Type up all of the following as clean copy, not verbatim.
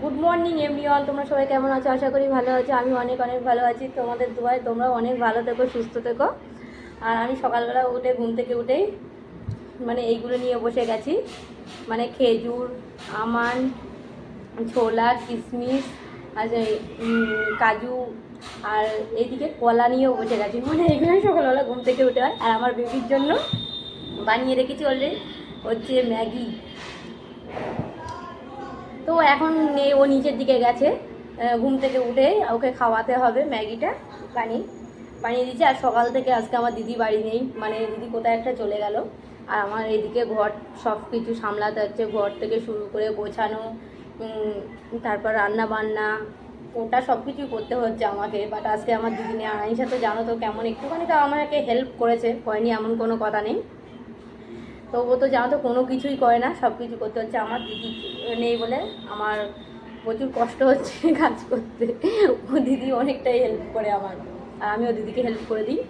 Good morning everyone, তোমরা সবাই কেমন আছো? আশা করি ভালো আছো। আমি অনেক অনেক ভালো আছি। তোমাদের দোয়ায় তোমরা অনেক ভালো থেকো, সুস্থ থেকো। আর আমি সকালবেলা উঠে ঘুম থেকে উঠেই এইগুলো নিয়ে বসে গেছি, খেজুর, আমন্ড, ছোলা, কিশমিশ, আর কাজু, আর এইদিকে কলা নিয়েও বসে গেছি। এইগুলোই সকালবেলা ঘুম থেকে উঠে হয়। আর আমার বেবির জন্য বানিয়ে রেখেছি অলরেডি হচ্ছে ম্যাগি। তো এখন নেই, ও নিচের দিকে গেছে, ঘুম থেকে উঠে ওকে খাওয়াতে হবে ম্যাগিটা বানিয়ে দিচ্ছে। আর সকাল থেকে আজকে আমার দিদি বাড়ি নেই, দিদি কোথায় একটা চলে গেল। আর আমার এদিকে ঘর সব কিছু সামলাতে হচ্ছে, ঘর থেকে শুরু করে গোছানো, তারপর রান্না বান্না, ওটা সব কিছুই করতে হচ্ছে আমাকে। বাট আজকে আমার দিদি নেই। আর আইন সাথে জানো তো কেমন, একটুখানি তো আমাকে হেল্প করেছে, হয়নি এমন কোনো কথা নেই। তো ও তো জানো তো কোনো কিছুই করে না, সব কিছু করতে হচ্ছে। আমার দিদি নেই বলে আমার প্রচুর কষ্ট হচ্ছে কাজ করতে। ও দিদি অনেকটাই হেল্প করে আমার, আর আমিও দিদিকে হেল্প করে দিই।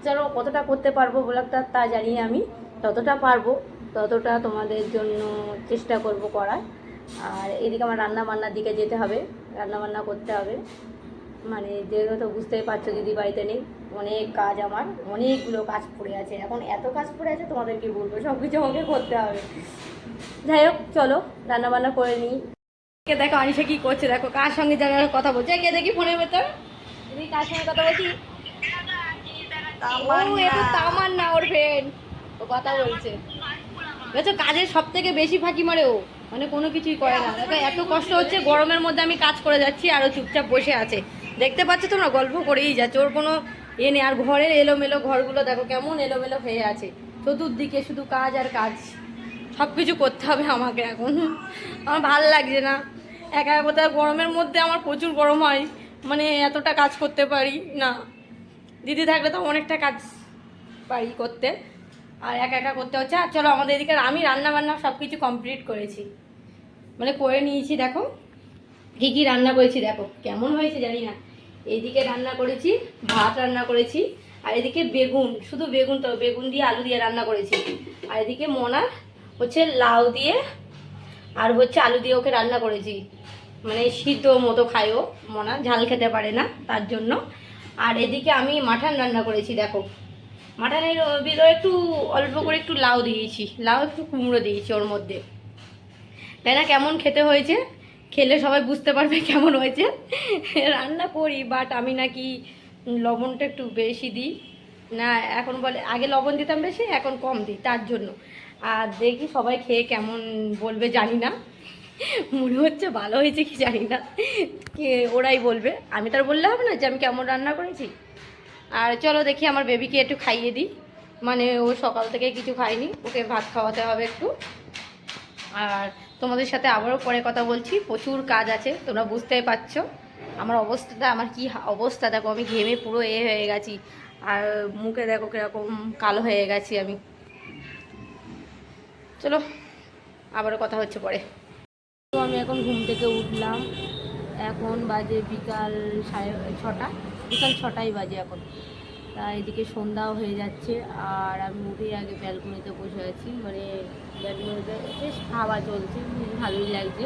চলো, কতটা করতে পারবো ব্লগটা তা জানি আমি, ততটা পারবো ততটা তোমাদের জন্য চেষ্টা করব করার। আর এদিকে আমার রান্না বান্নার দিকে যেতে হবে, রান্না বান্না করতে হবে। যেহেতু বুঝতেই পারছো দিদি বাড়িতে নেই, অনেক কাজ, আমার অনেকগুলো কাজ পড়ে আছে। এখন এত কাজ পড়ে আছে তোমাদের কি বলবো, সব কিছু আমাকে করতে হবে। যাই হোক, চলো রান্না বান্না করে নিই। দেখো আনিশা কি করছে, দেখো কার সঙ্গে যারা কথা বলছে। কে দেখি ফোনের ভেতর, দিদি কার সঙ্গে কথা বলছি? তামান না, ওর ফ্রেন্ড, ও কথা বলছে। বুঝছো, কাজের সব থেকে বেশি ফাঁকি মারে ও, কোনো কিছুই করে না। দেখো এত কষ্ট হচ্ছে, গরমের মধ্যে আমি কাজ করে যাচ্ছি আর ও চুপচাপ বসে আছে। দেখতে পাচ্ছ তোমরা, গল্প করেই যাচ্ছে, ওর কোনো নেই। আর ঘরের এলোমেলো ঘরগুলো দেখো কেমন এলোমেলো হয়ে আছে, চতুর্দিকে শুধু কাজ আর কাজ। সব কিছু করতে হবে আমাকে এখন, আমার ভাল লাগছে না একা কোথায়। গরমের মধ্যে আমার প্রচুর গরম হয়, এতটা কাজ করতে পারি না। দিদি থাকলে তো অনেকটা কাজ পারি করতে, আর একা একা করতে হচ্ছে। আর চলো, আমাদের এদিকে আমি রান্না বান্না সব কিছু কমপ্লিট করেছি, করে নিয়েছি। দেখো কী কী রান্না করেছি, দেখো কেমন হয়েছে জানি না। এইদিকে রান্না করেছি, ভাত রান্না করেছি, আর এদিকে বেগুন, শুধু বেগুন, তো বেগুন দিয়ে আলু দিয়ে রান্না করেছি। আর এদিকে মনা হচ্ছে লাউ দিয়ে আর হচ্ছে আলু দিয়ে ওকে রান্না করেছি, সিদ্ধ মতো খায় ও, মনা ঝাল খেতে পারে না তার জন্য। আর এদিকে আমি মাটন রান্না করেছি। দেখো মাটনের ভিতরে একটু অল্প করে একটু লাউ দিয়েছি, লাউ একটু কুমড়ো দিয়েছি ওর মধ্যে। তাই না, কেমন খেতে হয়েছে, খেলে সবাই বুঝতে পারবে কেমন হয়েছে। রান্না করি, বাট আমি নাকি লবণটা একটু বেশি দিই না। এখন বলে আগে লবণ দিতাম বেশি, এখন কম দিই, তার জন্য। আর দেখি সবাই খেয়ে কেমন বলবে জানি না, মনে হচ্ছে ভালো হয়েছে কি জানি না, কে ওরাই বলবে, আমি তার বললে হবে না যে আমি কেমন রান্না করেছি। আর চলো দেখি আমার বেবিকে একটু খাইয়ে দিই, ও সকাল থেকে কিছু খায়নি, ওকে ভাত খাওয়াতে হবে একটু। আর তোমাদের সাথে আবারও পরে কথা বলছি, প্রচুর কাজ আছে, তোমরা বুঝতেই পারছো আমার অবস্থাটা, আমার কি অবস্থা দেখো, আমি ঘেমে পুরো হয়ে গেছি। আর মুখে দেখো কীরকম কালো হয়ে গেছি আমি। চলো আবারও কথা হচ্ছে পরে। তো আমি এখন ঘুম থেকে উঠলাম, এখন বাজে বিকাল 6:30, বিকাল 6টাই বাজে এখন। তা এদিকে সন্ধ্যাও হয়ে যাচ্ছে, আর আমি উঠেই আগে ব্যালকনিতে বসে আছি, ব্যালকনিতে বেশ হাওয়া চলছে, ভালোই লাগছে।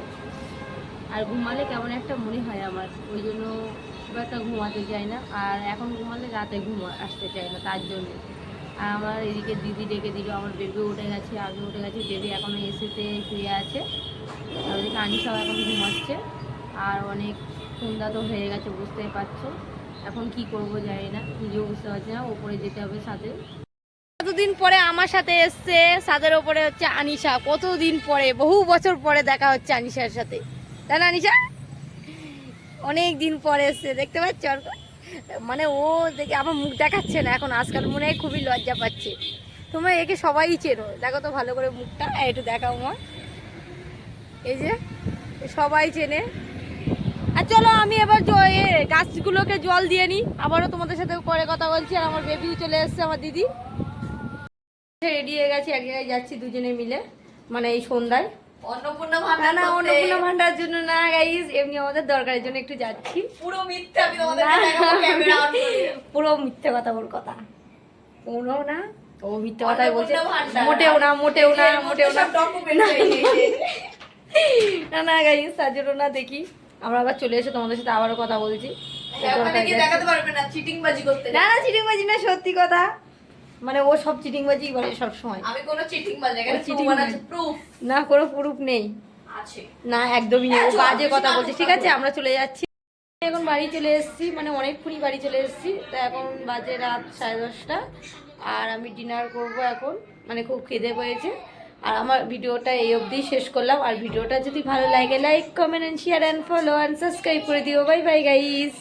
আর ঘুমালে কেমন একটা মনে হয় আমার, ওই জন্য খুব একটা ঘুমাতে চাই না। আর এখন ঘুমালে রাতে ঘুম আসতে চায় না, তার জন্য। আর আমার এদিকে দিদি ডেকে দিল, আমার বেবি উঠে গেছে, আমি উঠে গেছি, বেবি এখনও এসিতে শুয়ে আছে। আর ওদিকে আনিশাও এখন ঘুমাচ্ছে। আর অনেক সন্ধ্যা তো হয়ে গেছে, বুঝতেই পারছো। এখন কি করব জানি না, নিজেও বুঝতে পারছি না। ওপরে যেতে হবে ছাদে। কতদিন পরে আমার সাথে এসছে ছাদের ওপরে হচ্ছে আনিশা, কতদিন পরে, বহু বছর পরে দেখা হচ্ছে আনিশার সাথে, তাই না আনিশা? অনেক দিন পরে এসছে, দেখতে পাচ্ছ। ও দেখে আমার মুখ দেখাচ্ছে না এখন, আজকাল মনে হয় খুবই লজ্জা পাচ্ছে। তোমরা একে সবাই চেনো, দেখো তো ভালো করে মুখটা, একটু দেখাও মা, এই যে সবাই চেনে। আর চলো আমি এবার গাছগুলোকে জল দিয়ে নিই, আবারও তোমাদের সাথে পরে কথা বলছি। আর আমার বেবিও চলে এসছে, আমার দিদি রেডি হয়ে গেছে, এক জায়গায় যাচ্ছি দুজনে মিলে, এই সন্ধ্যায়। অন্নপূর্ণা ভান্ডার জন্য না গাইস, এমনি আমাদের দরকারের জন্য একটু যাচ্ছি। পুরো মিথ্যা, আমি তোমাদের দেখাবো ক্যামেরা অন করে। পুরো মিথ্যা কথা ওর কথা, কোনো না, ও মিথ্যা কথাই বলছে। মোটেও না, মোটেও না, মোটেও না। না না গাইস তার জন্য না, দেখি আমরা আবার চলে এসে তোমাদের সাথে আবারও কথা বলছি। দেখাতে পারবে না চিটিংবাজি করতে। না না চিটিংবাজি না, সত্যি কথা, মানে ও সব চিটিংবাজি বলে সব সময়। আমি কোনো চিটিংবাজি এখানে চিটিং প্রমাণ আছে, প্রুফ না, কোনো প্রুফ নেই আছে। না, একদমই নেই, ও আচ্ছা, বাজে বেশি কথা না বলছে। কথা ঠিক আছে বলো। আমরা চলে যাচ্ছি, এখন বাড়ি চলে এসেছি, মানে অনেকক্ষণই বাড়ি চলে এসেছি। তো এখন বাজে রাত 10:30, আর আমি ডিনার করব এখন, মানে খুব খিদে পেয়েছে। আর আমার ভিডিওটা এই অবধি শেষ করলাম। আর ভিডিওটা যদি ভালো লাগে like comment and share and follow and subscribe করে দিও। Bye bye guys.